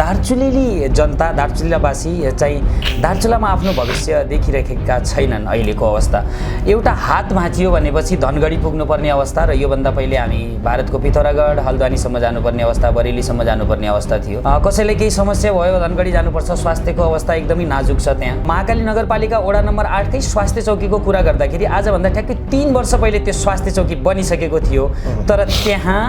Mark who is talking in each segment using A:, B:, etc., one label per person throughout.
A: दार्चुलेली जनता दार्चुलावासी चाहिँ दार्चुलामा आफ्नो भविष्य देखिरहेका छैनन्। अहिलेको अवस्था एउटा हात भाँचियो भनेपछि धनगढी पुग्नुपर्ने अवस्था र योभन्दा पहिले हामी भारतको पिथौरागढ हल्द्वानीसम्म जानुपर्ने अवस्था, बरेलीसम्म जानुपर्ने अवस्था थियो। कसैले केही समस्या भयो धनगढी जानुपर्छ, स्वास्थ्यको अवस्था एकदमै नाजुक छ। त्यहाँ महाकाली नगरपालिका वडा नम्बर 8 कै स्वास्थ्य चौकीको कुरा गर्दाखेरि आजभन्दा ठ्याक्कै 3 वर्ष पहिले त्यो स्वास्थ्य चौकी बनिसकेको थियो, तर त्यहाँ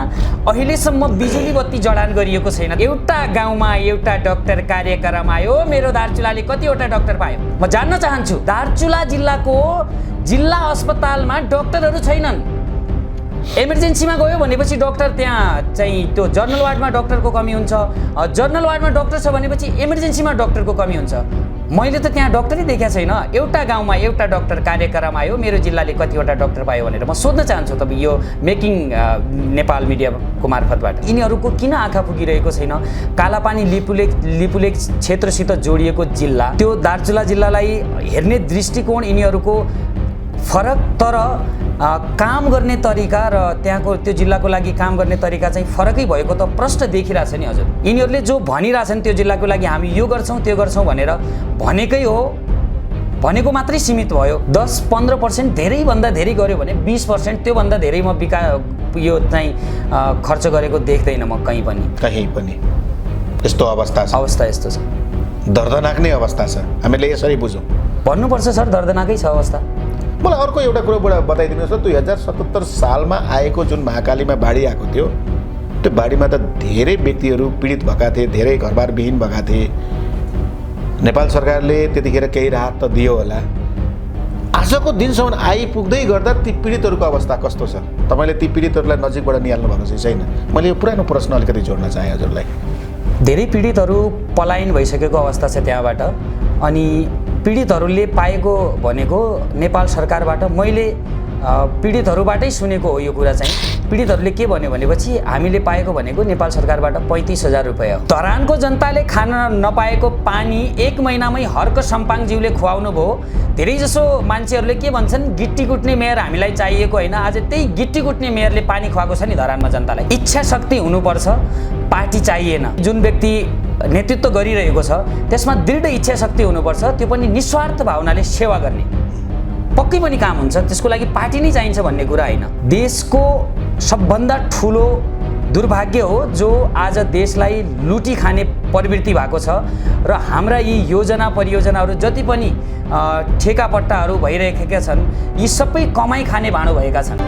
A: अहिलेसम्म बिजुली बत्ती जडान गरिएको छैन। एउटा गाउँमा एउटा डाक्टर कार्यक्रम आयो, मेरो दार्चुलाले कतिवटा डाक्टर पायो म जान्न चाहन्छु। दार्चुला जिल्लाको जिल्ला अस्पतालमा डाक्टरहरू छैनन्। इमर्जेन्सीमा गयो भनेपछि डाक्टर त्यहाँ चाहिँ त्यो जनरल वार्डमा डाक्टरको कमी हुन्छ, जनरल वार्डमा डाक्टर छ भनेपछि इमर्जेन्सीमा डाक्टरको कमी हुन्छ। मैले त त्यहाँ डाक्टरै देखेको छैन। एउटा गाउँमा एउटा डाक्टर कार्यक्रम आयो, मेरो जिल्लाले कतिवटा डाक्टर पायो भनेर म सोध्न चाहन्छु तपाईँ यो मेकिङ नेपाल मिडियाको मार्फतबाट। यिनीहरूको किन आँखा पुगिरहेको छैन? कालापानी लिपुलेक क्षेत्रसित जोडिएको जिल्ला, त्यो दार्चुला जिल्लालाई हेर्ने दृष्टिकोण यिनीहरूको फरक, तर काम गर्ने तरिका र त्यहाँको त्यो जिल्लाको लागि काम गर्ने तरिका चाहिँ फरकै भएको त प्रष्ट देखिरहेछ नि हजुर। यिनीहरूले जो भनिरहेछन् त्यो जिल्लाको लागि हामी यो गर्छौँ त्यो गर्छौँ भनेर भनेकै हो, भनेको मात्रै सीमित भयो। 10-15% धेरैभन्दा धेरै गर्यो भने 20%, त्योभन्दा धेरै म यो चाहिँ खर्च गरेको देख्दैन म कहीँ पनि।
B: यस्तो अवस्था
A: यस्तो छ,
B: दर्दनाक नै अवस्था छ। हामीले यसरी बुझौँ
A: भन्नुपर्छ सर, दर्दनाकै छ अवस्था।
B: मलाई अर्को एउटा कुरो बताइदिनुहोस् त, 2077 सालमा आएको जुन महाकालीमा बाढी आएको थियो, त्यो बाढीमा त धेरै व्यक्तिहरू पीडित भएका थिए, धेरै घरबार विहीन भएका थिए। नेपाल सरकारले त्यतिखेर केही राहत त दियो होला। आजको दिनसम्म आइपुग्दै गर्दा ती पीडितहरूको अवस्था कस्तो छ? तपाईँले ती पीडितहरूलाई नजिकबाट निहाल्नु भएको चाहिँ छैन। मैले यो पुरानो प्रश्न अलिकति जोड्न चाहेँ हजुरलाई।
A: धेरै पीडितहरू पलायन भइसकेको अवस्था छ त्यहाँबाट, अनि पीडितहरूले पाएको भनेको नेपाल सरकारबाट, मैले पीडितहरूबाटै सुनेको हो यो कुरा चाहिँ। पीडितहरूले के भन्यो भनेपछि हामीले पाएको भनेको नेपाल सरकारबाट 35,000 रुपियाँ हो। धरानको जनताले खान नपाएको पानी 1 महिनामै हर्क सम्पाङज्यूले खुवाउनु भयो। धेरैजसो मान्छेहरूले के भन्छन्, गिट्टी कुट्ने मेयर हामीलाई चाहिएको होइन। आज त्यही गिट्टी कुट्ने मेयरले पानी खुवाएको छ नि धरानमा जनतालाई। इच्छा शक्ति हुनुपर्छ, पार्टी चाहिएन। जुन व्यक्ति नेतृत्व गरिरहेको छ त्यसमा दृढ इच्छा शक्ति हुनुपर्छ, त्यो पनि निस्वार्थ भावनाले सेवा गर्ने, पक्कै पनि काम हुन्छ। त्यसको लागि पार्टी नै चाहिन्छ भन्ने कुरा होइन। देशको सबभन्दा ठुलो दुर्भाग्य हो जो आज देशलाई लुटी खाने प्रवृत्ति भएको छ, र हाम्रा यी योजना परियोजनाहरू जति पनि ठेकापट्टाहरू भइरहेका छन्, यी सबै कमाई खाने भाँडो भएका छन्।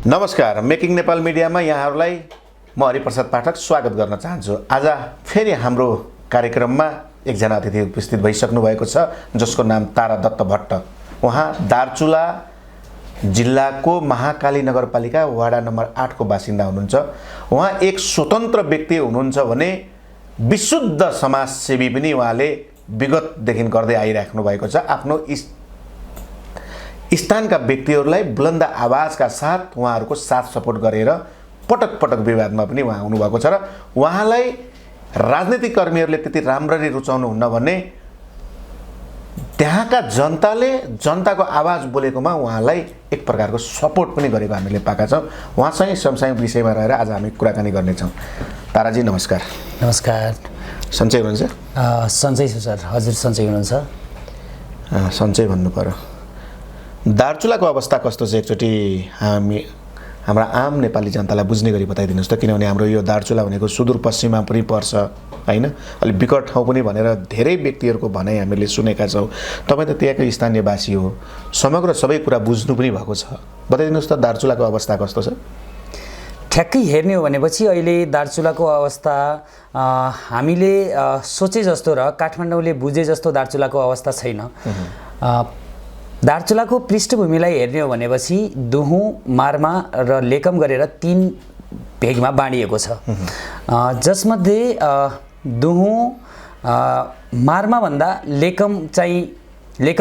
B: नमस्कार, मेकिङ नेपाल मिडियामा यहाँहरूलाई म हरिप्रसाद पाठक स्वागत गर्न चाहन्छु। आज फेरि हाम्रो कार्यक्रममा एकजना अतिथि उपस्थित भइसक्नु भएको छ, जसको नाम तारा दत्त भट्ट। उहाँ दार्चुला जिल्लाको महाकाली नगरपालिका वडा नम्बर 8 को बासिन्दा हुनुहुन्छ। उहाँ एक स्वतन्त्र व्यक्ति हुनुहुन्छ भने विशुद्ध समाजसेवी पनि उहाँले विगतदेखि गर्दै आइराख्नु भएको छ। आफ्नो स्थानका व्यक्तिहरूलाई बुलन्द आवाजका साथ उहाँहरूको साथ सपोर्ट गरेर पटक पटक विवादमा पनि उहाँ हुनुभएको छ, र उहाँलाई राजनीतिक कर्मीहरूले त्यति राम्ररी रुचाउनुहुन्न भने त्यहाँका जनताले जनताको आवाज बोलेकोमा उहाँलाई एक प्रकारको सपोर्ट पनि गरेको हामीले पाएका छौँ। उहाँसँग सँगसँगै विषयमा रहेर आज हामी कुराकानी गर्नेछौँ। ताराजी नमस्कार।
A: नमस्कार।
B: सन्चै हुनुहुन्छ?
A: सन्चै छु सर। हजुर सन्चै हुनुहुन्छ?
B: सन्चै भन्नु पर्यो। दार्चुलाको अवस्था कस्तो छ एकचोटि हाम्रा आम नेपाली जनतालाई बुझ्ने गरी बताइदिनुहोस् त, किनभने हाम्रो यो दार्चुला भनेको सुदूरपश्चिममा पनि पर्छ हैन, अलिक विकट ठाउँ पनि भनेर धेरै व्यक्तिहरूको भनाइ हामीले सुनेका छौँ। तपाईँ त त्यहाँकै स्थानीयवासी हो, समग्र सबै कुरा बुझ्नु पनि भएको छ। बताइदिनुहोस् त दार्चुलाको अवस्था कस्तो छ?
A: ठ्याक्कै हेर्ने हो भनेपछि अहिले दार्चुलाको अवस्था हामीले सोचे जस्तो र काठमाडौँले बुझे जस्तो दार्चुलाको अवस्था छैन। दार्चुलाको पृष्ठभूमिलाई हेर्ने हो भनेपछि दुहु, मार्मा र लेकम गरेर 3 भेगमा बाँडिएको छ, जसमध्ये दुहु मार्माभन्दा लेकम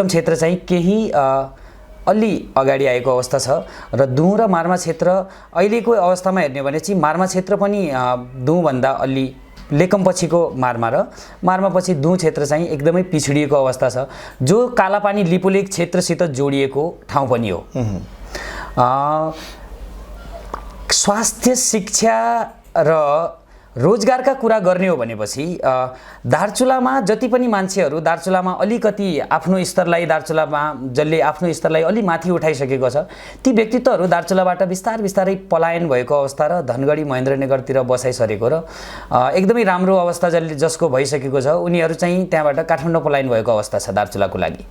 A: क्षेत्र चाहिँ केही अलि अगाडि आएको अवस्था छ, र दुहु र मार्मा क्षेत्र अहिलेको अवस्थामा हेर्ने हो भनेपछि मार्मा क्षेत्र पनि दुहुभन्दा अलि लेकम पछिको मार्मा र मार्मा पछि दुहु क्षेत्र चाहिँ एकदमै पिछडिएको अवस्था छ, जो कालापानी लिपुलेक क्षेत्रसित जोडिएको ठाउँ पनि हो। स्वास्थ्य शिक्षा र रोजगारका कुरा गर्ने हो भनेपछि दार्चुलामा जति पनि मान्छेहरू दार्चुलामा अलिकति आफ्नो स्तरलाई दार्चुलामा जसले आफ्नो स्तरलाई अलि माथि उठाइसकेको छ ती व्यक्तित्वहरू दार्चुलाबाट बिस्तारै पलायन भएको अवस्था र धनगढी महेन्द्रनगरतिर बसाइसरेको र एकदमै राम्रो अवस्था जसको भइसकेको छ उनीहरू चाहिँ त्यहाँबाट काठमाडौँ पलायन भएको अवस्था छ दार्चुलाको लागि।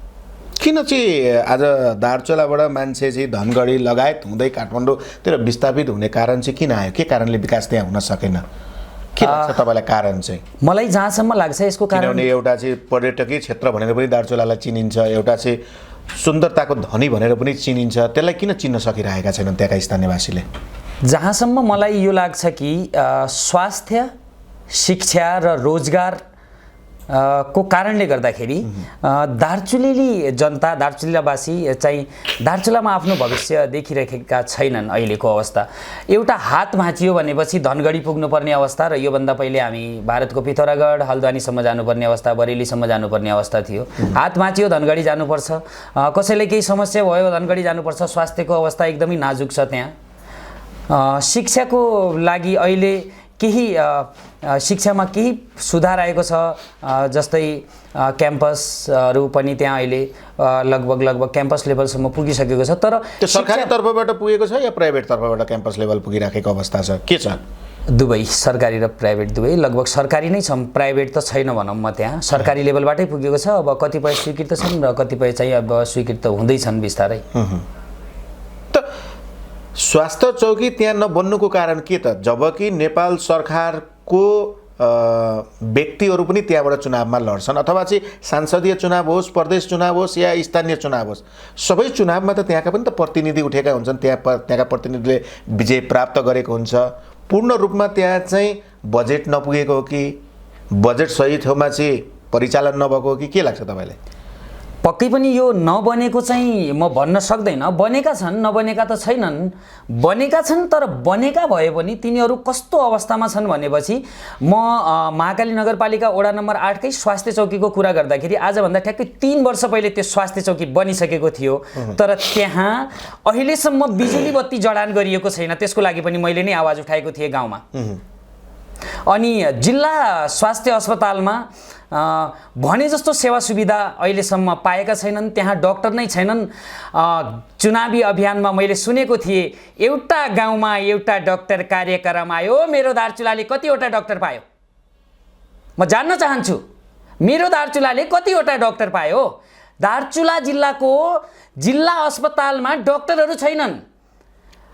B: किन चाहिँ आज दार्चुलाबाट मान्छे चाहिँ धनगढी लगायत हुँदै काठमाडौँतिर विस्थापित हुने कारण चाहिँ किन आयो? के कारणले विकास त्यहाँ हुन सकेन? के लाग्छ तपाईँलाई कारण चाहिँ?
A: मलाई जहाँसम्म लाग्छ यसको कारण
B: किनभने एउटा चाहिँ पर्यटकीय क्षेत्र भनेर पनि दार्चुलालाई चिनिन्छ, एउटा चाहिँ सुन्दरताको धनी भनेर पनि चिनिन्छ, त्यसलाई किन चिन्न सकिरहेका छैनन् त्यहाँका स्थानीयवासीले?
A: जहाँसम्म मलाई यो लाग्छ कि स्वास्थ्य शिक्षा र रोजगार को कारणले गर्दाखेरि दार्चुलेली जनता दार्चुलावासी चाहिँ दार्चुलामा आफ्नो भविष्य देखिरहेका छैनन्। अहिलेको अवस्था एउटा हात भाँचियो भनेपछि धनगढी पुग्नुपर्ने अवस्था र योभन्दा पहिले हामी भारतको पिथौरागढ हल्द्वानीसम्म जानुपर्ने अवस्था, बरेलीसम्म जानुपर्ने अवस्था थियो। हात भाँचियो धनगढी जानुपर्छ, कसैलाई केही समस्या भयो धनगढी जानुपर्छ। स्वास्थ्यको अवस्था एकदमै नाजुक छ त्यहाँ। शिक्षाको लागि अहिले केही शिक्षामा केही सुधार आएको छ, जस्तै क्याम्पसहरू पनि त्यहाँ अहिले लगभग क्याम्पस लेभलसम्म पुगिसकेको छ। तर
B: त्यो सरकारी तर्फबाट पुगेको छ या प्राइभेट तर्फबाट क्याम्पस लेभल पुगिराखेको अवस्था छ? के छ?
A: दुवै, सरकारी र प्राइभेट दुवै। लगभग सरकारी नै छ, प्राइभेट त छैन भनौँ म। त्यहाँ सरकारी लेभलबाटै पुगेको छ। अब कतिपय स्वीकृत छन् र कतिपय चाहिँ अब स्वीकृत हुँदैछन् बिस्तारै।
B: स्वास्थ्य चौकी त्यहाँ नबन्नुको कारण के त? जबकि नेपाल सरकारको व्यक्तिहरू पनि त्यहाँबाट चुनावमा लड्छन्, अथवा चाहिँ सांसदीय चुनाव होस्, प्रदेश चुनाव होस् या स्थानीय चुनाव होस्, सबै चुनावमा त त्यहाँका पनि त प्रतिनिधि उठेका हुन्छन्। त्यहाँका प्रतिनिधिले विजय प्राप्त गरेको हुन्छ। पूर्ण रूपमा त्यहाँ चाहिँ बजेट नपुगेको हो कि बजेट सही ठाउँमा चाहिँ परिचालन नभएको हो कि के लाग्छ तपाईँलाई?
A: पक्कै पनि यो नबनेको चाहिँ म भन्न सक्दैन। बनेका छन्, नबनेका त छैनन्। बनेका छन्, तर बनेका भए पनि तिनीहरू कस्तो अवस्थामा छन् भनेपछि म महाकाली नगरपालिका वडा नम्बर 8कै स्वास्थ्य चौकीको कुरा गर्दाखेरि आजभन्दा ठ्याक्कै 3 वर्ष पहिले त्यो स्वास्थ्य चौकी बनिसकेको थियो, तर त्यहाँ अहिलेसम्म बिजुली बत्ती जडान गरिएको छैन। त्यसको लागि पनि मैले नै आवाज उठाएको थिएँ गाउँमा। अनि जिल्ला स्वास्थ्य अस्पतालमा भने जस्तो सेवा सुविधा अहिलेसम्म पाएका छैनन्। त्यहाँ डाक्टर नै छैनन्। चुनावी अभियानमा मैले सुनेको थिएँ एउटा गाउँमा एउटा डाक्टर कार्यक्रम आयो। मेरो दार्चुलाले कतिवटा डाक्टर पायो? म जान्न चाहन्छु, मेरो दार्चुलाले कतिवटा डाक्टर पायो? दार्चुला जिल्लाको जिल्ला अस्पतालमा डाक्टरहरू छैनन्।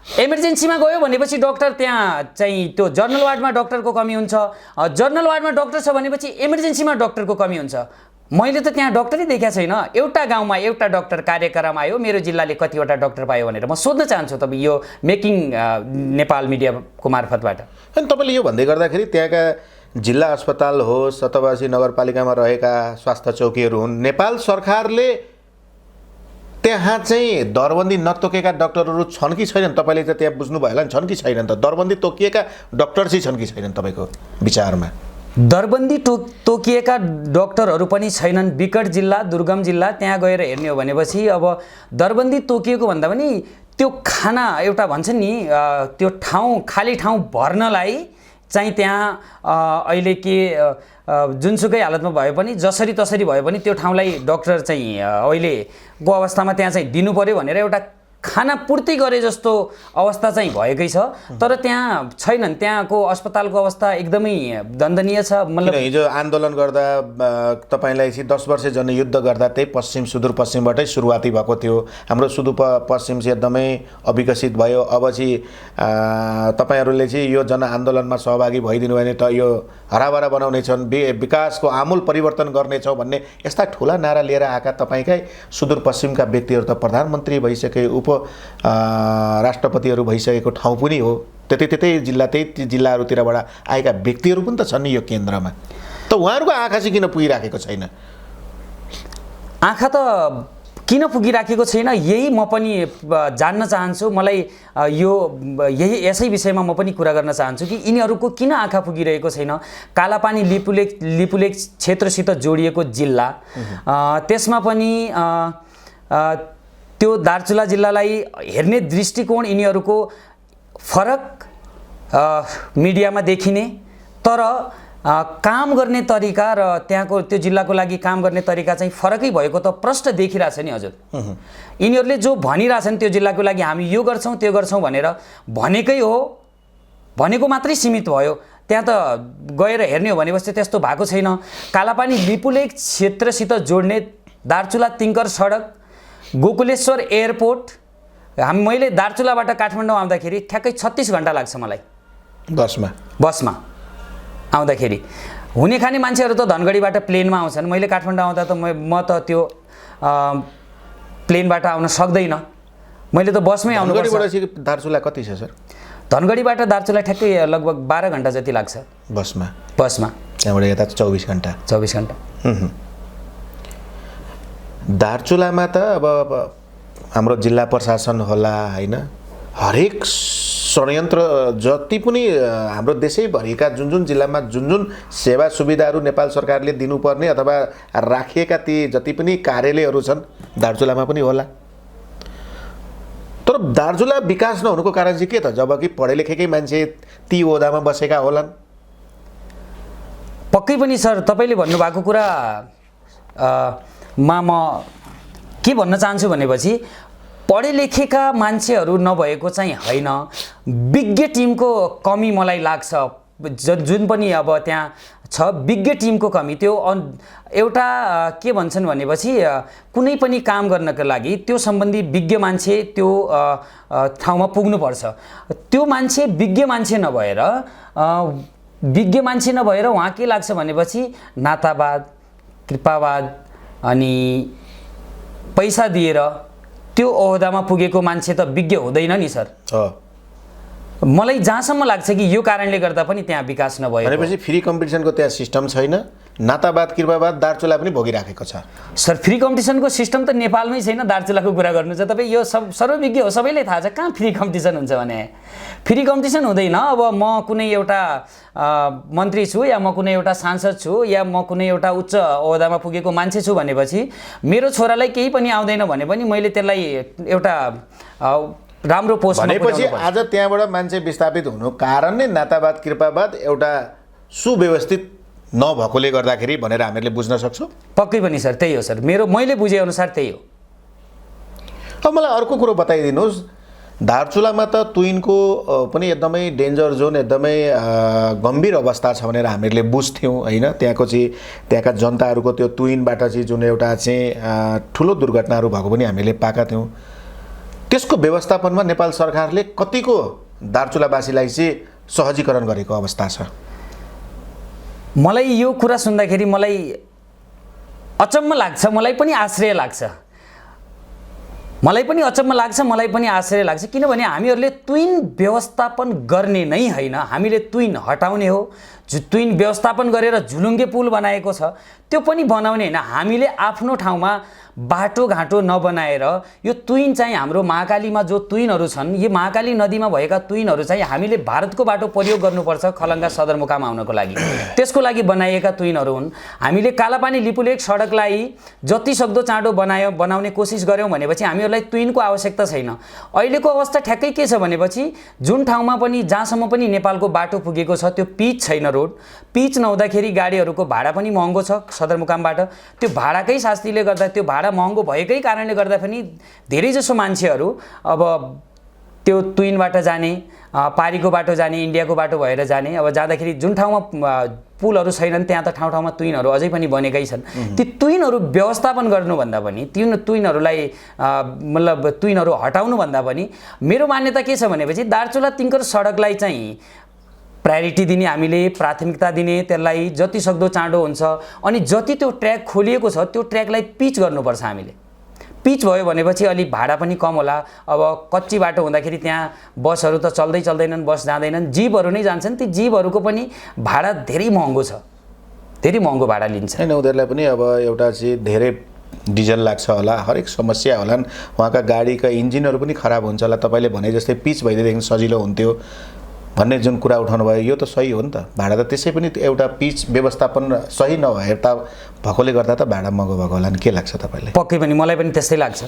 A: इमर्जेन्सीमा गयो भनेपछि डाक्टर त्यहाँ चाहिँ त्यो जनरल वार्डमा डाक्टरको कमी हुन्छ। जनरल वार्डमा डाक्टर छ भनेपछि इमर्जेन्सीमा डाक्टरको कमी हुन्छ। मैले त त्यहाँ डाक्टरै देखेको छैन। एउटा गाउँमा एउटा डाक्टर कार्यक्रम आयो, मेरो जिल्लाले कतिवटा डाक्टर पायो भनेर म सोध्न चाहन्छु तपाईँ यो मेकिङ नेपाल मिडियाको मार्फतबाट।
B: अनि तपाईँले यो भन्दै गर्दाखेरि त्यहाँका जिल्ला अस्पताल होस् अथवा चाहिँ नगरपालिकामा रहेका स्वास्थ्य चौकीहरू हुन्, नेपाल सरकारले त्यहाँ चाहिँ दरबन्दी नतोकेका डाक्टरहरू छन् कि छैनन्? तपाईँले त त्यहाँ बुझ्नुभयो होला नि, छन् कि छैनन् त? दरबन्दी तोकिएका डाक्टर चाहिँ छन् कि छैनन् तपाईँको विचारमा?
A: दरबन्दी तोकिएका डाक्टरहरू पनि छैनन्। विकट जिल्ला, दुर्गम जिल्ला, त्यहाँ गएर हेर्ने हो भनेपछि अब दरबन्दी तोकिएको भन्दा पनि त्यो खाना एउटा भन्छन् नि त्यो ठाउँ खाली ठाउँ भर्नलाई चाहिँ त्यहाँ अहिले के जुनसुकै हालतमा भए पनि जसरी तसरी भए पनि त्यो ठाउँलाई डाक्टर चाहिँ अहिलेको अवस्थामा त्यहाँ चाहिँ दिनु पर्यो भनेर एउटा खाना पूर्ति गरे जस्तो अवस्था चाहिँ भएकै छ। तर त्यहाँ छैनन्। त्यहाँको अस्पतालको अवस्था एकदमै दण्डनीय छ।
B: मतलब हिजो आन्दोलन गर्दा तपाईँलाई 10 वर्ष जनयुद्ध गर्दा त्यही पश्चिम सुदूरपश्चिमबाटै सुरुवाती भएको थियो। हाम्रो सुदूरपश्चिम चाहिँ एकदमै अविकसित भयो। अब चाहिँ तपाईँहरूले चाहिँ यो जनआन्दोलनमा सहभागी भइदिनु भने त यो हराभरा बनाउनेछन्, विकासको आमूल परिवर्तन गर्नेछौँ भन्ने यस्ता ठुला नारा लिएर आएका तपाईँकै सुदूरपश्चिमका व्यक्तिहरू त प्रधानमन्त्री भइसके, राष्ट्रपतिहरू भइसकेको ठाउँ पनि हो। त्यतै जिल्लाहरूतिरबाट आएका व्यक्तिहरू पनि त छन् नि यो केन्द्रमा। त उहाँहरूको आँखा चाहिँ किन पुगिराखेको छैन?
A: आँखा त किन पुगिराखेको छैन यही म पनि जान्न चाहन्छु। मलाई यसै विषयमा म पनि कुरा गर्न चाहन्छु कि यिनीहरूको किन आँखा पुगिरहेको छैन। कालापानी लिपुलेक क्षेत्रसित जोडिएको जिल्ला, त्यसमा पनि त्यो दार्चुला जिल्लालाई हेर्ने दृष्टिकोण यिनीहरूको फरक मिडियामा देखिने तर काम गर्ने तरिका र त्यहाँको त्यो जिल्लाको लागि काम गर्ने तरिका चाहिँ फरकै भएको त प्रष्ट देखिरहेछ नि हजुर। यिनीहरूले जो भनिरहेछन् त्यो जिल्लाको लागि हामी यो गर्छौँ त्यो गर्छौँ भनेर भनेकै हो, भनेको मात्रै सीमित भयो। त्यहाँ त गएर हेर्ने हो भनेपछि त्यस्तो भएको छैन। कालापानी लिपुलेक क्षेत्रसित जोड्ने दार्चुला तिङ्कर सडक, गोकुलेश्वर एयरपोर्ट, मैले दार्चुलाबाट काठमाडौँ आउँदाखेरि ठ्याक्कै 36 घन्टा लाग्छ मलाई बसमा आउँदाखेरि। हुने खाने मान्छेहरू त धनगढीबाट प्लेनमा आउँछन्, मैले काठमाडौँ आउँदा त म त त्यो प्लेनबाट आउन सक्दैन, मैले त बसमै आउनुपर्छ।
B: दार्चुला कति छ सर?
A: धनगढीबाट दार्चुला ठ्याक्कै लगभग 12 घन्टा जति लाग्छ बसमा।
B: त्यहाँबाट यता 24 घन्टा। दार्चुलामा त अब हाम्रो जिल्ला प्रशासन होला हैन, हरेक षड्यन्त्र जति पनि हाम्रो देशैभरिका जुन जिल्लामा जुन सेवा सुविधाहरू नेपाल सरकारले दिनुपर्ने अथवा राखिएका ती जति पनि कार्यालयहरू छन् दार्चुलामा पनि होला। तर दार्चुला विकास नहुनुको कारण चाहिँ के त? जबकि पढे लेखेकै मान्छे ती ओदामा बसेका होलान्।
A: पक्कै पनि सर, तपाईँले भन्नुभएको कुरा मा म के भन्न चाहन्छु भनेपछि पढे लेखेका मान्छेहरू नभएको चाहिँ होइन, विज्ञ टिमको कमी मलाई लाग्छ। जुन पनि अब त्यहाँ छ विज्ञ टिमको कमी, त्यो एउटा के भन्छन् भनेपछि कुनै पनि काम गर्नको लागि त्यो सम्बन्धी विज्ञ मान्छे त्यो ठाउँमा पुग्नुपर्छ। त्यो मान्छे विज्ञ मान्छे नभएर उहाँ के लाग्छ भनेपछि नातावाद, कृपावाद अनि पैसा दिएर त्यो ओहदामा पुगेको मान्छे त विज्ञ हुँदैन नि सर। मलाई जहाँसम्म लाग्छ कि यो कारणले गर्दा पनि त्यहाँ विकास नभएको
B: भनेपछि फ्री कम्पिटिसनको त्यहाँ सिस्टम छैन। नातावाद कृपावाद दार्चुला पनि भोगिराखेको छ
A: सर। फ्री कम्पिटिसनको सिस्टम त नेपालमै छैन। दार्चुलाको कुरा गर्नु छ तपाईँ, यो सर्वविज्ञ हो, सबैलाई थाहा छ। कहाँ फ्री कम्पिटिसन हुन्छ भने? फ्री कम्पिटिसन हुँदैन। अब म कुनै एउटा मन्त्री छु या म कुनै एउटा सांसद छु या म कुनै एउटा उच्च ओहदामा पुगेको मान्छे छु भनेपछि मेरो छोरालाई केही पनि आउँदैन भने पनि मैले त्यसलाई एउटा राम्रो पोस्ट
B: भनेपछि आज त्यहाँबाट मान्छे विस्थापित हुनु कारण नै नातावाद कृपावाद एउटा सुव्यवस्थित नभएकोले गर्दाखेरि भनेर हामीहरूले बुझ्न सक्छौँ।
A: पक्कै पनि सर, त्यही हो सर, मैले बुझेअनुसार त्यही हो।
B: अब मलाई अर्को कुरो बताइदिनुहोस्, दार्चुलामा त तुइनको पनि एकदमै डेन्जर जोन, एकदमै गम्भीर अवस्था छ भनेर हामीहरूले बुझ्थ्यौँ होइन। त्यहाँका जनताहरूको त्यो तुइनबाट चाहिँ जुन एउटा चाहिँ ठुलो दुर्घटनाहरू भएको पनि हामीले पाएका थियौँ। त्यसको व्यवस्थापनमा नेपाल सरकारले कतिको दार्चुलावासीलाई चाहिँ सहजीकरण गरेको अवस्था छ?
A: मलाई यो कुरा सुन्दाखेरि मलाई अचम्म लाग्छ, मलाई पनि आश्चर्य लाग्छ। मलाई पनि आश्चर्य लाग्छ किनभने हामीहरूले तुइन व्यवस्थापन गर्ने नै होइन, हामीले तुइन हटाउने हो। तुइन व्यवस्थापन गरेर झुलुङ्गे पुल बनाएको छ त्यो पनि बनाउने होइन। हामीले आफ्नो ठाउँमा बाटोघाटो नबनाएर यो तुइन चाहिँ हाम्रो महाकालीमा जो तुइनहरू छन्, यो महाकाली नदीमा भएका तुइनहरू चाहिँ हामीले भारतको बाटो प्रयोग गर्नुपर्छ खलङ्गा सदरमुकाम आउनको लागि, त्यसको लागि बनाइएका तुइनहरू हुन्। हामीले कालापानी लिपुलेक सडकलाई जति सक्दो चाँडो बनाउने कोसिस गऱ्यौँ भनेपछि हामीहरूलाई तुइनको आवश्यकता छैन। अहिलेको अवस्था ठ्याक्कै के छ भनेपछि जुन ठाउँमा पनि जहाँसम्म पनि नेपालको बाटो पुगेको छ त्यो पिच छैन, रोड पिच नहुँदाखेरि गाडीहरूको भाडा पनि महँगो छ सदरमुकामबाट। त्यो भाडाकै शास्तिले गर्दा, त्यो भाडा महँगो भएकै कारणले गर्दा पनि धेरैजसो मान्छेहरू अब त्यो तुइनबाट जाने, पारीको बाटो जाने, इन्डियाको बाटो भएर जाने। अब जाँदाखेरि जुन ठाउँमा पुलहरू छैनन् त्यहाँ त ठाउँ ठाउँमा तुइनहरू अझै पनि बनेकै छन्। ती तुइनहरू व्यवस्थापन गर्नुभन्दा पनि, तुइनहरूलाई मतलब तुइनहरू हटाउनुभन्दा पनि मेरो मान्यता के छ भनेपछि दार्चुला तिङ्कर सडकलाई चाहिँ प्रायोरिटी दिने, हामीले प्राथमिकता दिने, त्यसलाई जति सक्दो चाँडो हुन्छ। अनि जति त्यो ट्र्याक खोलिएको छ त्यो ट्र्याकलाई पिच गर्नुपर्छ। हामीले पिच भयो भनेपछि अलि भाडा पनि कम होला। अब कच्ची बाटो हुँदाखेरि त्यहाँ बसहरू त चल्दैनन्, बस जाँदैनन्, जीपहरू नै जान्छन्। ती जीपहरूको पनि भाडा धेरै महँगो छ, धेरै महँगो भाडा लिन्छ।
B: होइन, उनीहरूलाई पनि अब एउटा चाहिँ धेरै डिजल लाग्छ होला, हरेक समस्या होलान्। उहाँका गाडीका इन्जिनहरू पनि खराब हुन्छ होला। तपाईँले भने जस्तै पिच भइदिएदेखि सजिलो हुन्थ्यो भन्ने जुन कुरा उठाउनु भयो यो त सही हो नि त। भाडा त त्यसै पनि एउटा पिच व्यवस्थापन सही नभएर त भएकोले गर्दा त भाडा महँगो भएको होला नि, के लाग्छ तपाईँलाई?
A: पक्कै पनि मलाई पनि त्यस्तै लाग्छ।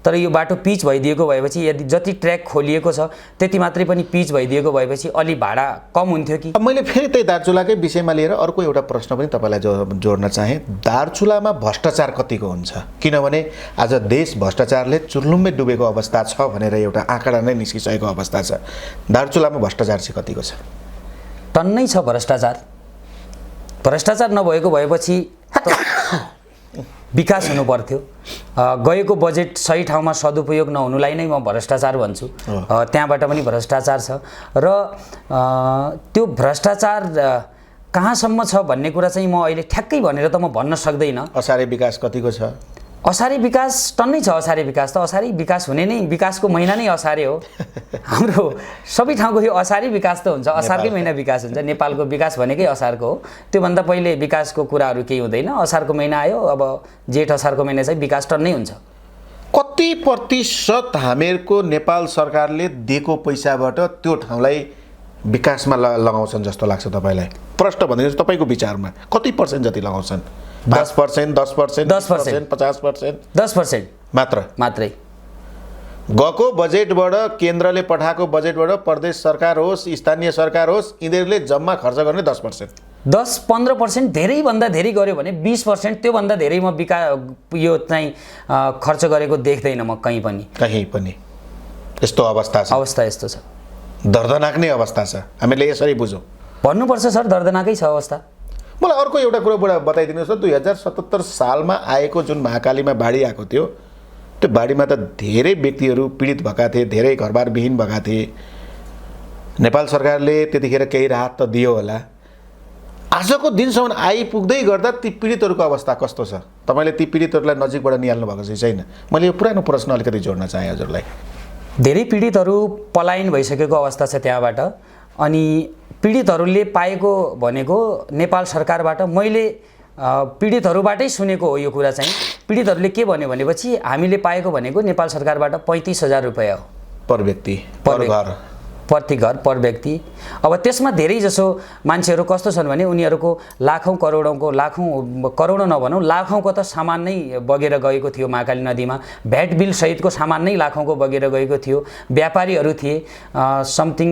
A: तर यो बाटो पिच भइदिएको भएपछि यदि जति ट्र्याक खोलिएको छ त्यति मात्रै पनि पिच भइदिएको भएपछि अलि भाडा कम हुन्थ्यो कि।
B: अब मैले फेरि त्यही दार्चुलाकै विषयमा लिएर अर्को एउटा प्रश्न पनि तपाईँलाई जोड्न चाहेँ। दार्चुलामा भ्रष्टाचार कतिको हुन्छ? किनभने आज देश भ्रष्टाचारले चुर्लुम्मै डुबेको अवस्था छ भनेर एउटा आँकडा नै निस्किसकेको अवस्था छ। दार्चुलामा भ्रष्टाचार चाहिँ कतिको छ?
A: टन्नै छ भ्रष्टाचार। भ्रष्टाचार नभएको भएपछि विकास हुनु पर्थ्यो। गएको बजेट सही ठाउँमा सदुपयोग नहुनुलाई नै म भ्रष्टाचार भन्छु। त्यहाँबाट पनि भ्रष्टाचार छ र त्यो भ्रष्टाचार कहाँसम्म छ भन्ने कुरा चाहिँ म अहिले ठ्याक्कै भनेर त म भन्न सक्दैन।
B: असारे विकास कतिको छ?
A: असारे विकास टन्नै छ। असारे विकास त असारे विकास हुने नै विकासको महिना नै असारे हो। हाम्रो सबै ठाउँको यो असारे विकास त हुन्छ। असारकै महिना विकास हुन्छ। नेपालको विकास भनेकै असारको हो। त्योभन्दा पहिले विकासको कुराहरू केही हुँदैन। असारको महिना आयो, अब जेठ असारको महिना चाहिँ विकास टन्नै हुन्छ।
B: कति प्रतिशत हामीहरूको नेपाल सरकारले दिएको पैसाबाट त्यो ठाउँलाई विकासमा लगाउँछन् जस्तो लाग्छ तपाईँलाई? प्रश्न भनिदिनुहोस्, तपाईँको विचारमा कति पर्सेन्ट जति लगाउँछन्? 5%, 10%, 10%, 50%?
A: 10% मात्रै।
B: गएको बजेटबाट, केन्द्रले पठाएको बजेटबाट प्रदेश सरकार होस्, स्थानीय सरकार होस्, यिनीहरूले जम्मा खर्च गर्ने 10%।
A: 10-15% धेरैभन्दा धेरै गर्यो भने 20%, त्योभन्दा धेरै म यो चाहिँ खर्च गरेको देख्दैन म कहीँ पनि।
B: यस्तो अवस्था छ।
A: अवस्था यस्तो छ।
B: दर्दनाक नै अवस्था छ। हामीले यसरी बुझौँ।
A: भन्नुपर्छ सर, दर्दनाकै छ अवस्था।
B: मलाई अर्को एउटा कुरा बताइदिनुहोस् त। 2077 सालमा आएको जुन महाकालीमा बाढी आएको थियो, त्यो बाढीमा त धेरै व्यक्तिहरू पीडित भएका थिए, धेरै घरबार विहीन भएका थिए। नेपाल सरकारले त्यतिखेर केही राहत त दियो होला। आजको दिनसम्म आइपुग्दै गर्दा ती पीडितहरूको अवस्था कस्तो छ? तपाईँले ती पीडितहरूलाई नजिकबाट निहाल्नु भएको चाहिँ छैन। मैले यो पुरानो प्रश्न अलिकति जोड्न चाहेँ हजुरलाई।
A: धेरै पीडितहरू पलायन भइसकेको अवस्था छ त्यहाँबाट। अनि पीडितहरूले पाएको भनेको नेपाल सरकारबाट, मैले पीडितहरूबाटै सुनेको हो यो कुरा चाहिँ। पीडितहरूले के भन्यो भनेपछि हामीले पाएको भनेको नेपाल सरकारबाट 35,000 रुपियाँ हो
B: पर व्यक्ति, पर घर,
A: प्रति घर, पर व्यक्ति। अब त्यसमा धेरै जसो मान्छेहरू कस्तो छन् भने उनीहरूको लाखौँ करोडौँ नभनौँ, लाखौँको त सामान नै बगेर गएको थियो महाकाली नदीमा। भ्याट बिल सहितको सामान नै लाखौँको बगेर गएको थियो। व्यापारीहरू थिए, समथिङ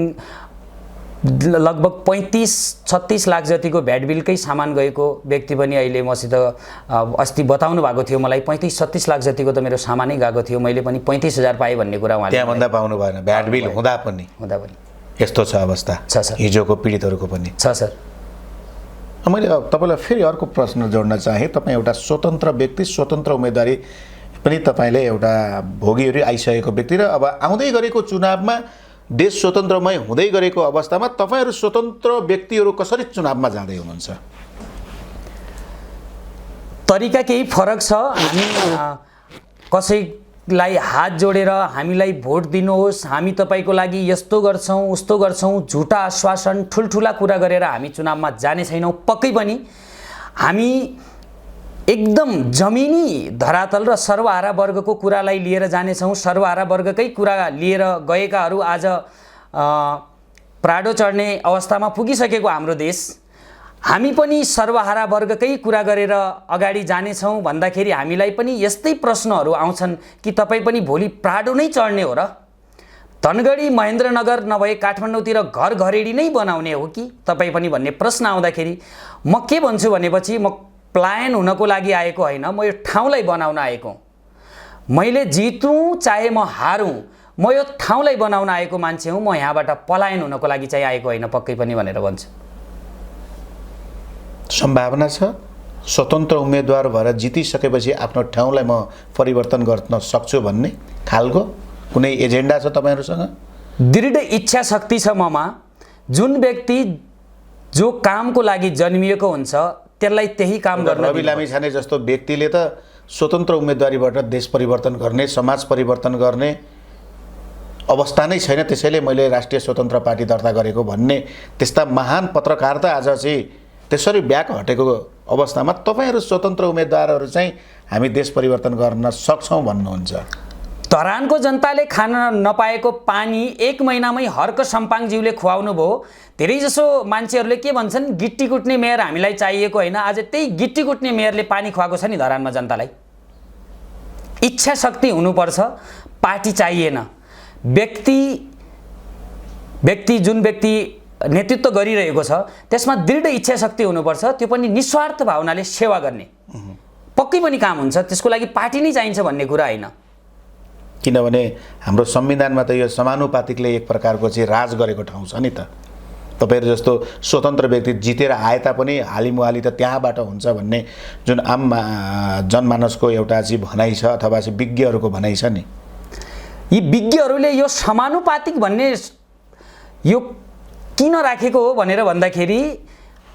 A: लगभग 35-36 लाख जतिको भ्याट बिलकै सामान गएको व्यक्ति पनि अहिले मसित अस्ति बताउनु भएको थियो मलाई। 35-36 लाख जतिको त मेरो सामानै गएको थियो। मैले पनि 35,000 पाएँ भन्ने कुरा उहाँले।
B: त्यहाँभन्दा पाउनु भएन भ्याट बिल हुँदा पनि यस्तो छ अवस्था।
A: छ सर,
B: हिजोको पीडितहरूको पनि
A: छ सर।
B: मैले तपाईँलाई फेरि अर्को प्रश्न जोड्न चाहेँ। तपाईँ एउटा स्वतन्त्र व्यक्ति, स्वतन्त्र उम्मेदवारी पनि तपाईँले एउटा भोगिहरू आइसकेको व्यक्ति र अब आउँदै गरेको चुनावमा देश स्वतन्त्रमय हुँदै गरेको अवस्थामा तपाईँहरू स्वतन्त्र व्यक्तिहरू कसरी चुनावमा जाँदै हुनुहुन्छ?
A: तरिका केही फरक छ। हामी कसैलाई हात जोडेर हामीलाई भोट दिनुहोस्, हामी तपाईँको लागि यस्तो गर्छौँ उस्तो गर्छौँ, झुटा आश्वासन, ठुल्ठुला कुरा गरेर हामी चुनावमा जाने छैनौँ पक्कै पनि। हामी एकदम जमिनी धरातल र सर्वहारा वर्गको कुरालाई लिएर जानेछौँ। सर्वहारा वर्गकै कुरा लिएर गएकाहरू आज प्राडो चढ्ने अवस्थामा पुगिसकेको हाम्रो देश। हामी पनि सर्वहारा वर्गकै कुरा गरेर अगाडि जानेछौँ भन्दाखेरि हामीलाई पनि यस्तै प्रश्नहरू आउँछन् कि तपाईँ पनि भोलि प्राडो नै चढ्ने हो र? धनगढी महेन्द्रनगर नभए काठमाडौँतिर घर घरेडी नै बनाउने हो कि तपाईँ पनि भन्ने प्रश्न आउँदाखेरि म के भन्छु भनेपछि, म पलायन हुनको लागि आएको होइन, म यो ठाउँलाई बनाउन आएको। मैले जितौँ चाहे म हारूँ, म यो ठाउँलाई बनाउन आएको मान्छे हुँ। म यहाँबाट पलायन हुनको लागि चाहिँ आएको होइन पक्कै पनि भनेर भन्छु।
B: सम्भावना छ स्वतन्त्र उम्मेदवार भएर जितिसकेपछि आफ्नो ठाउँलाई म परिवर्तन गर्न सक्छु भन्ने खालको कुनै एजेन्डा छ तपाईँहरूसँग?
A: दृढ इच्छा शक्ति छ ममा। जुन व्यक्ति जो कामको लागि जन्मिएको हुन्छ त्यसलाई त्यही काम गर्न।
B: रवि लामिछाने जस्तो व्यक्तिले त स्वतन्त्र उम्मेदवारीबाट देश परिवर्तन गर्ने, समाज परिवर्तन गर्ने अवस्था नै छैन, त्यसैले मैले राष्ट्रिय स्वतन्त्र पार्टी दर्ता गरेको भन्ने त्यस्ता महान पत्रकार त आज चाहिँ त्यसरी ब्याक हटेको अवस्थामा तपाईँहरू स्वतन्त्र उम्मेदवारहरू चाहिँ हामी देश परिवर्तन गर्न सक्छौँ भन्नुहुन्छ।
A: धरानको जनताले खान नपाएको पानी 1 महिनामै हर्क सम्पाङज्यूले खुवाउनु भयो। धेरैजसो मान्छेहरूले के भन्छन्, गिट्टी कुट्ने मेयर हामीलाई चाहिएको होइन। आज त्यही गिट्टी कुट्ने मेयरले पानी खुवाएको छ नि धरानमा जनतालाई। इच्छा शक्ति हुनुपर्छ, पार्टी चाहिएन। व्यक्ति जुन व्यक्ति नेतृत्व गरिरहेको छ त्यसमा दृढ इच्छा शक्ति हुनुपर्छ, त्यो पनि निस्वार्थ भावनाले सेवा गर्ने पक्कै पनि काम हुन्छ। त्यसको लागि पार्टी नै चाहिन्छ भन्ने कुरा होइन।
B: किनभने हाम्रो संविधानमा त यो समानुपातिकले एक प्रकारको चाहिँ राज गरेको ठाउँ छ नि त। तपाईहरु जस्तो स्वतन्त्र व्यक्ति जितेर आए तापनि हालिमुहाली त त्यहाँबाट हुन्छ भन्ने जुन आम जनमानसको एउटा चाहिँ भनाइ छ अथवा चाहिँ विज्ञहरूको भनाइ छ नि।
A: यी विज्ञहरूले यो समानुपातिक भन्ने यो किन राखेको हो भनेर भन्दाखेरि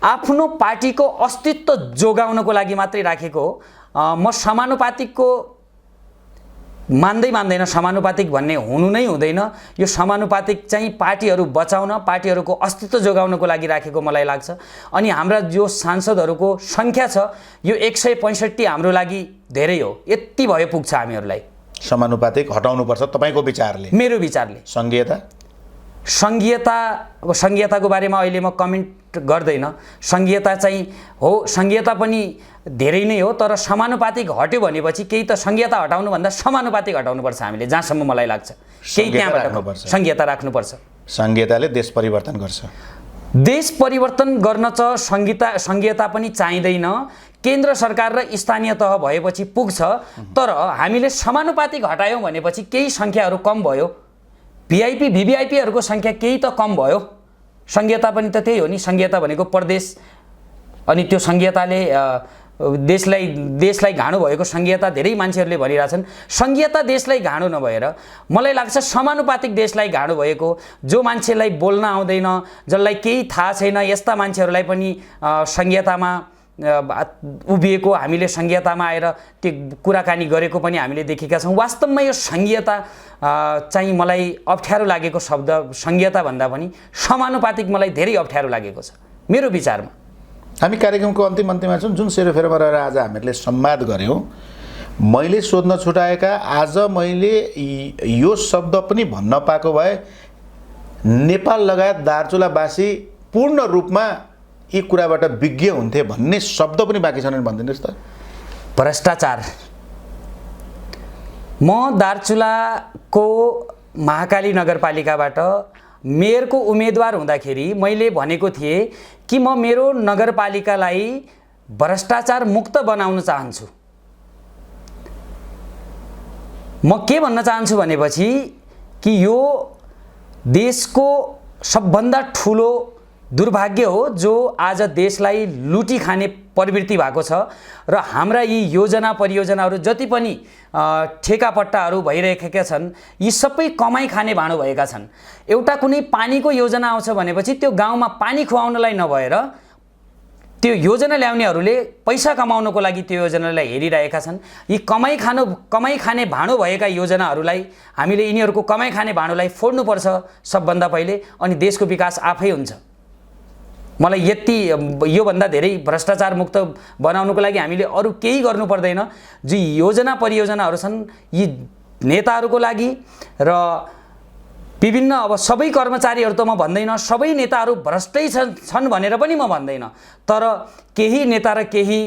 A: आफ्नो पार्टीको अस्तित्व जोगाउनको लागि मात्रै राखेको हो। म समानुपातिकको मान्दैन, समानुपातिक भन्ने हुनु नै हुँदैन। यो समानुपातिक चाहिँ पार्टीहरू बचाउन, पार्टीहरूको अस्तित्व जोगाउनको लागि राखेको मलाई लाग्छ। अनि हाम्रा जो सांसदहरूको सङ्ख्या छ यो 165 हाम्रो लागि धेरै हो। यति भए पुग्छ हामीहरूलाई।
B: समानुपातिक हटाउनुपर्छ तपाईको विचारले?
A: मेरो विचारले। संघीयताको बारेमा अहिले म कमेन्ट गर्दैन। संघीयता चाहिँ हो, संघीयता पनि धेरै नै हो, तर समानुपातिक हट्यो भनेपछि केही त संघीयता हटाउनु भन्दा समानुपातिक हटाउनुपर्छ हामीले, जहाँसम्म मलाई लाग्छ। केही त्यहाँबाट संघीयता राख्नुपर्छ।
B: संघीयताले देश परिवर्तन गर्छ।
A: देश परिवर्तन गर्न चाहिँ संघीयता पनि चाहिँदैन। केन्द्र सरकार र स्थानीय तह भएपछि पुग्छ। तर हामीले समानुपातिक हटायौँ भनेपछि केही सङ्ख्याहरू कम भयो। भिआइपी भिभिआइपीहरूको सङ्ख्या केही त कम भयो। संघीयता पनि त त्यही हो नि। संघीयता भनेको प्रदेश, अनि त्यो संघीयताले देशलाई घाँडो भएको संघीयता धेरै मान्छेहरूले भनिरहेछन्। संघीयता देशलाई घाँडो नभएर मलाई लाग्छ समानुपातिक देशलाई घाँडो भएको। जो मान्छेलाई बोल्न आउँदैन, जसलाई केही थाहा छैन, यस्ता मान्छेहरूलाई पनि संघीयतामा उभिएको, हामीले संघीयतामा आएर त्यो कुराकानी गरेको पनि हामीले देखेका छौँ। वास्तवमा यो संघीयता चाहिँ मलाई अप्ठ्यारो लागेको शब्द संघीयता भन्दा पनि समानुपातिक मलाई धेरै अप्ठ्यारो लागेको छ मेरो विचारमा।
B: हामी कार्यक्रमको अन्तिममा छौँ। जुन सेरोफेरोमा रहेर आज हामीहरूले संवाद गऱ्यौँ, मैले सोध्न छुटाएका, आज मैले यो शब्द पनि भन्न पाएको भए नेपाल लगायत दार्चुलावासी पूर्ण रूपमा यी कुराबाट विज्ञ हुन्थे भन्ने शब्द पनि बाँकी छन् भनिदिनुहोस् त।
A: भ्रष्टाचार। म दार्चुलाको महाकाली नगरपालिकाबाट मेयरको उम्मेदवार हुँदाखेरि मैले भनेको थिएँ कि म मेरो नगरपालिकालाई भ्रष्टाचार मुक्त बनाउन चाहन्छु। म के भन्न चाहन्छु भनेपछि कि यो देशको सबभन्दा ठुलो दुर्भाग्य हो जो आज देशलाई लुटी खाने प्रवृत्ति भएको छ। र हाम्रा यी योजना परियोजनाहरू जति पनि ठेकापट्टाहरू भइरहेका छन्, यी सबै कमाई खाने भाँडो भएका छन्। एउटा कुनै पानीको योजना आउँछ भनेपछि त्यो गाउँमा पानी खुवाउनलाई नभएर त्यो योजना ल्याउनेहरूले पैसा कमाउनको लागि त्यो योजनालाई हेरिरहेका छन्। यी कमाई खाने भाँडो भएका योजनाहरूलाई हामीले यिनीहरूको कमाई खाने भाँडोलाई फोड्नुपर्छ सबभन्दा पहिले, अनि देशको विकास आफै हुन्छ। मलाई यति योभन्दा धेरै भ्रष्टाचार मुक्त बनाउनको लागि हामीले अरू केही गर्नु पर्दैन। जो योजना परियोजनाहरू छन् यी नेताहरूको लागि र विभिन्न, अब सबै कर्मचारीहरू त म भन्दैन, सबै नेताहरू भ्रष्टै छन् भनेर पनि म भन्दैन, तर केही नेता र केही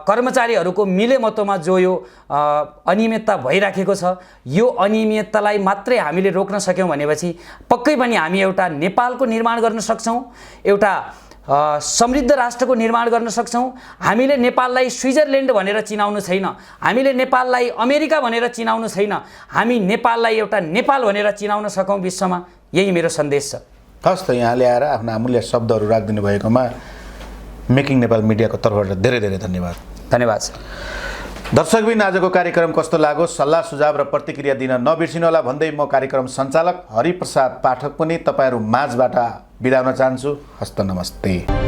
A: कर्मचारीहरूको मिलेमतोमा जो यो अनियमितता भइराखेको छ, यो अनियमिततालाई मात्रै हामीले रोक्न सक्यौँ भनेपछि पक्कै पनि हामी एउटा नेपालको निर्माण गर्न सक्छौँ, एउटा समृद्ध राष्ट्रको निर्माण गर्न सक्छौँ। हामीले नेपाललाई स्विजरल्यान्ड भनेर चिनाउनु छैन, हामीले नेपाललाई अमेरिका भनेर चिनाउनु छैन, हामी नेपाललाई एउटा नेपाल भनेर चिनाउन सकौँ विश्वमा। यही मेरो सन्देश छ।
B: हस् त, यहाँले आएर आफ्ना अमूल्य शब्दहरू राखिदिनु भएकोमा मेकिङ नेपाल मिडियाको तर्फबाट धेरै धेरै धन्यवाद।
A: धन्यवाद सर।
B: दर्शकबिन, आजको कार्यक्रम कस्तो लाग्यो सल्लाह सुझाव र प्रतिक्रिया दिन नबिर्सिनुहोला भन्दै म कार्यक्रम सञ्चालक हरिप्रसाद पाठक पनि तपाईँहरू माझबाट बिदा हुन चाहन्छु। हस्त नमस्ते।